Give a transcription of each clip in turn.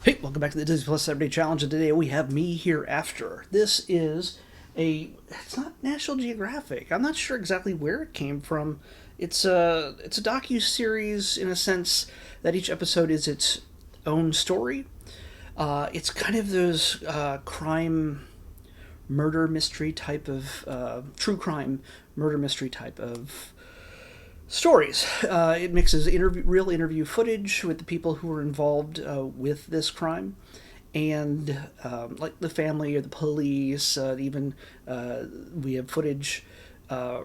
Hey, welcome back to the Disney Plus Saturday Challenge, and today we have Me Hereafter. This is it's not National Geographic. I'm not sure exactly where it came from. It's a docu-series in a sense that each episode is its own story. It's kind of those crime murder mystery type of true crime murder mystery type of stories. It mixes real interview footage with the people who were involved with this crime, and like the family or the police. Even we have footage,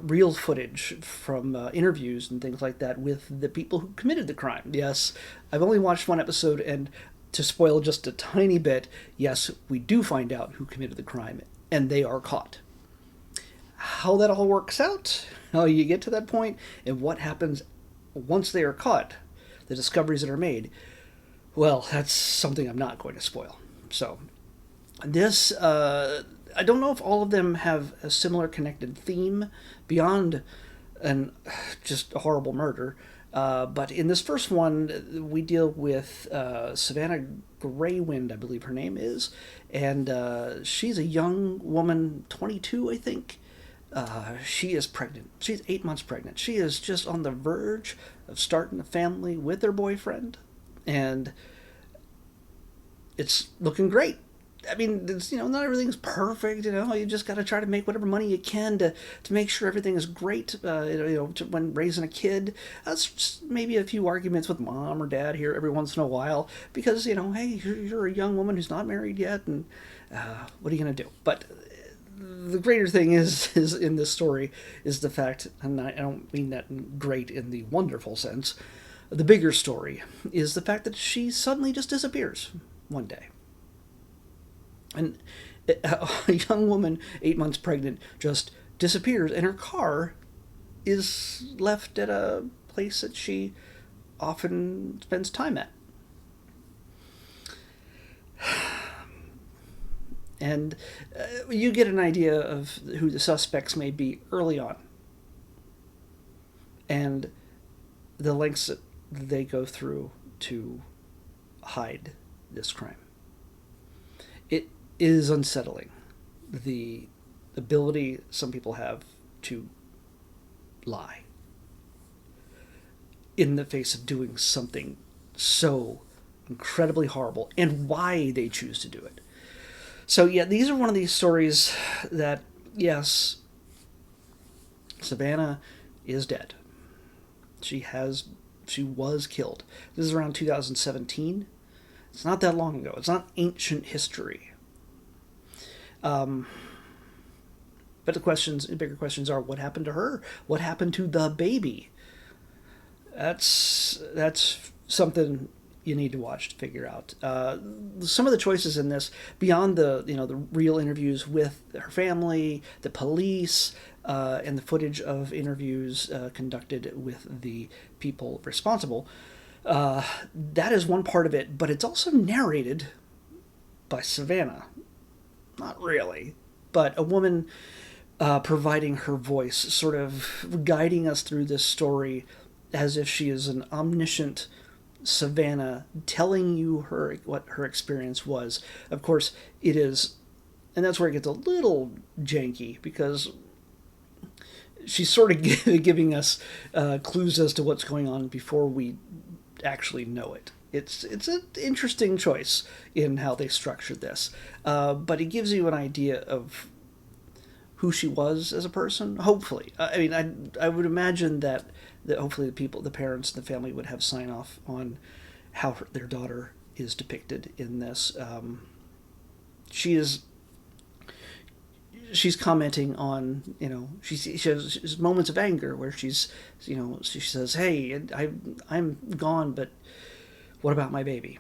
real footage from interviews and things like that with the people who committed the crime. Yes, I've only watched one episode, and to spoil just a tiny bit, yes, we do find out who committed the crime, and they are caught. How that all works out, how you get to that point, and what happens once they are caught, the discoveries that are made, well, that's something I'm not going to spoil. So, this, I don't know if all of them have a similar connected theme beyond an just a horrible murder. But in this first one, we deal with Savannah Greywind, I believe her name is, and she's a young woman, 22, I think. She is pregnant. She's 8 months pregnant. She is just on the verge of starting a family with her boyfriend, and it's looking great. I mean, not everything's perfect. You just got to try to make whatever money you can to make sure everything is great. When raising a kid, that's just maybe a few arguments with mom or dad here every once in a while because hey, you're a young woman who's not married yet, and what are you gonna do? But the greater thing is in this story is the fact, and I don't mean that great in the wonderful sense. The bigger story is the fact that she suddenly just disappears one day. And a young woman, 8 months pregnant, just disappears, and her car is left at a place that she often spends time at. And you get an idea of who the suspects may be early on, and the lengths that they go through to hide this crime. It is unsettling, the ability some people have to lie in the face of doing something so incredibly horrible, and why they choose to do it. So yeah, these are one of these stories that, yes, Savannah is dead. She was killed. This is around 2017. It's not that long ago. It's not ancient history. But the bigger questions are: what happened to her? What happened to the baby? That's something you need to watch to figure out. Some of the choices in this, beyond the real interviews with her family, the police, and the footage of interviews conducted with the people responsible, that is one part of it. But it's also narrated by Savannah. Not really, but a woman providing her voice, sort of guiding us through this story as if she is an omniscient Savannah telling you what her experience was. Of course, it is, and that's where it gets a little janky because she's sort of giving us clues as to what's going on before we actually know it. It's an interesting choice in how they structured this, but it gives you an idea of who she was as a person. Hopefully, I mean, I would imagine that hopefully the parents, and the family would have sign off on how their daughter is depicted in this. She's commenting on, she has moments of anger where she says, "Hey, I'm gone, but what about my baby?"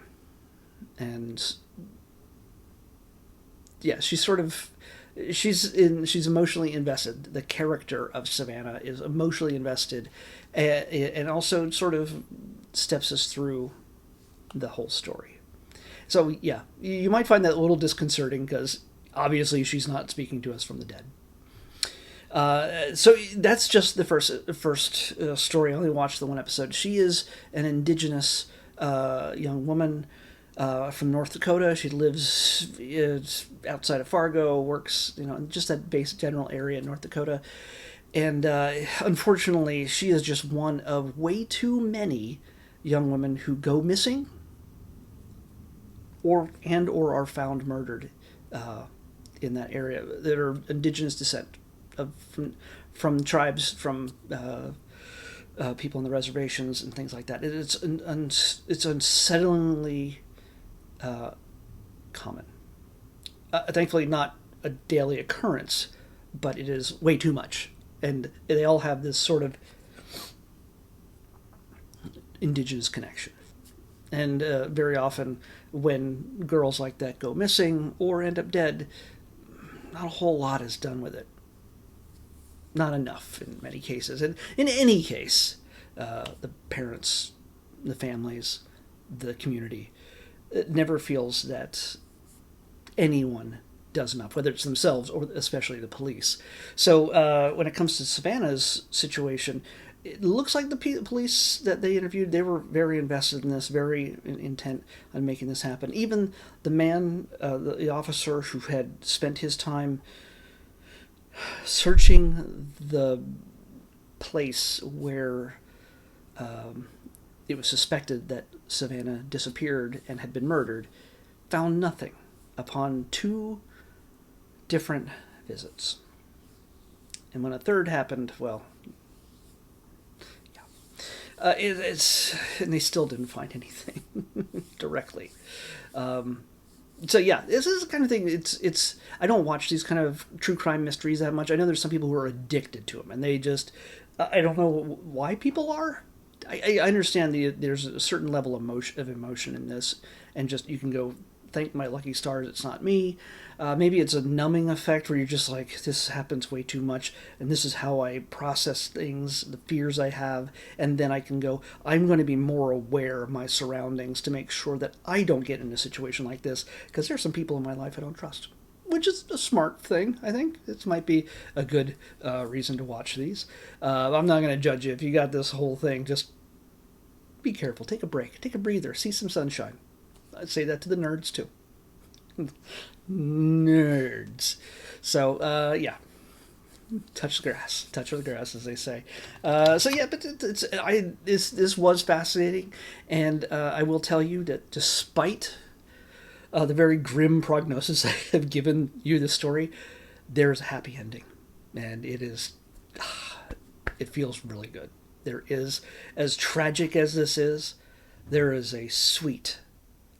And yeah, she's emotionally invested. The character of Savannah is emotionally invested, and also sort of steps us through the whole story. So yeah, you might find that a little disconcerting because obviously she's not speaking to us from the dead. So that's just the first story. I only watched the one episode. She is an indigenous young woman. from North Dakota. She lives outside of Fargo, works, in just that base general area in North Dakota. And unfortunately, she is just one of way too many young women who go missing or are found murdered in that area that are indigenous descent from tribes, from people on the reservations and things like that. It's unsettlingly common. Thankfully, not a daily occurrence, but it is way too much. And they all have this sort of indigenous connection. And very often, when girls like that go missing or end up dead, not a whole lot is done with it. Not enough in many cases. And in any case, the parents, the families, the community, it never feels that anyone does enough, whether it's themselves or especially the police. So when it comes to Savannah's situation, it looks like the police that they interviewed, they were very invested in this, very intent on making this happen. Even the man, the officer who had spent his time searching the place where it was suspected that Savannah disappeared and had been murdered, found nothing upon 2 different visits. And when a third happened, well, yeah. And they still didn't find anything directly. So yeah, this is the kind of thing. It's. I don't watch these kind of true crime mysteries that much. I know there's some people who are addicted to them, and they just. I don't know why people are. I understand there's a certain level of emotion in this, and just you can go, thank my lucky stars it's not me. Maybe it's a numbing effect where you're just like, this happens way too much, and this is how I process things, the fears I have, and then I can go, I'm going to be more aware of my surroundings to make sure that I don't get in a situation like this, because there's some people in my life I don't trust. Which is a smart thing, I think. This might be a good reason to watch these. I'm not going to judge you. If you got this whole thing, just be careful. Take a break. Take a breather. See some sunshine. I'd say that to the nerds, too. Nerds. So, yeah. Touch the grass. Touch the grass, as they say. So, yeah, but this was fascinating. And I will tell you that despite the very grim prognosis I have given you this story, there's a happy ending. And it feels really good. There is, as tragic as this is, there is a sweet,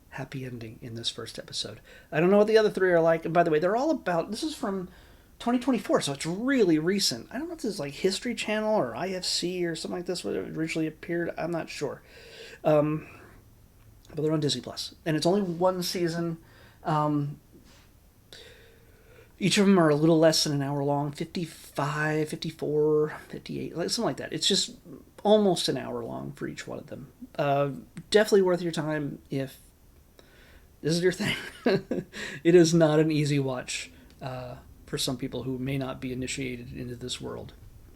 happy ending in this first episode. I don't know what the other 3 are like. And by the way, they're all about, this is from 2024, so it's really recent. I don't know if this is like History Channel or IFC or something like this, where it originally appeared. I'm not sure. But they're on Disney Plus, and it's only 1 season. Each of them are a little less than an hour long, 55, 54, 58, something like that. It's just almost an hour long for each one of them. Definitely worth your time if this is your thing. It is not an easy watch for some people who may not be initiated into this world.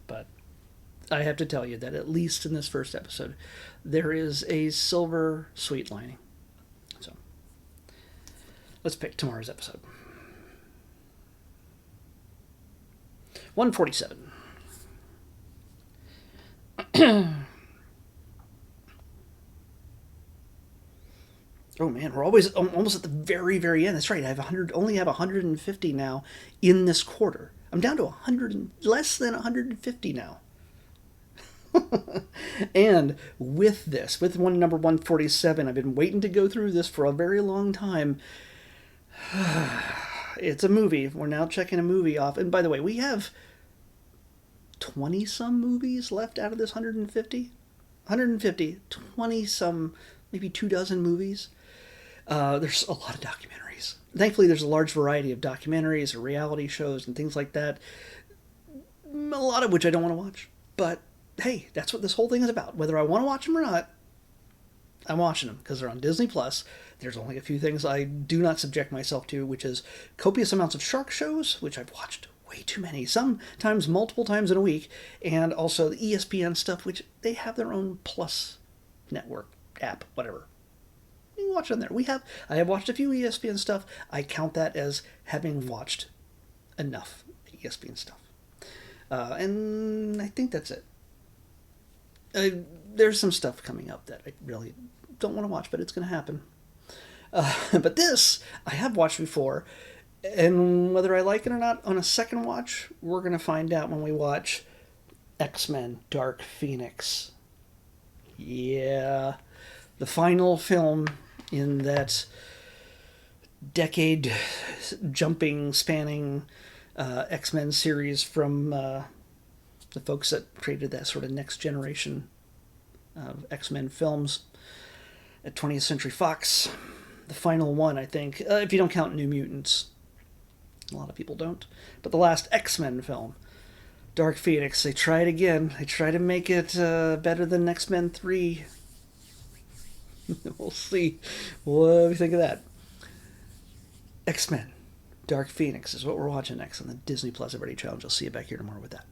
But I have to tell you that at least in this first episode, there is a silver sweet lining. So let's pick tomorrow's episode. 147. Oh man, we're always almost at the very, very end. That's right. Only have 150 now in this quarter. I'm down to 100, less than 150 now. And with this, with number 147, I've been waiting to go through this for a very long time. It's a movie. We're now checking a movie off. And by the way, we have 20-some movies left out of this 150. 150, 20-some, maybe 24 movies. There's a lot of documentaries. Thankfully, there's a large variety of documentaries or reality shows and things like that. A lot of which I don't want to watch. But hey, that's what this whole thing is about. Whether I want to watch them or not, I'm watching them because they're on Disney Plus. There's only a few things I do not subject myself to, which is copious amounts of shark shows, which I've watched way too many, sometimes multiple times in a week, and also the ESPN stuff, which they have their own Plus network app, whatever. You can watch on there. I have watched a few ESPN stuff. I count that as having watched enough ESPN stuff. And I think that's it. There's some stuff coming up that I really don't want to watch, but it's going to happen. But this, I have watched before, and whether I like it or not, on a second watch, we're going to find out when we watch X-Men Dark Phoenix. Yeah, the final film in that decade jumping, spanning X-Men series from the folks that created that sort of next generation of X-Men films at 20th Century Fox. The final one, I think, if you don't count New Mutants. A lot of people don't. But the last X-Men film, Dark Phoenix, they try it again. They try to make it better than X-Men 3. We'll see what we think of that. X-Men Dark Phoenix is what we're watching next on the Disney Plus Everyday Challenge. I'll see you back here tomorrow with that.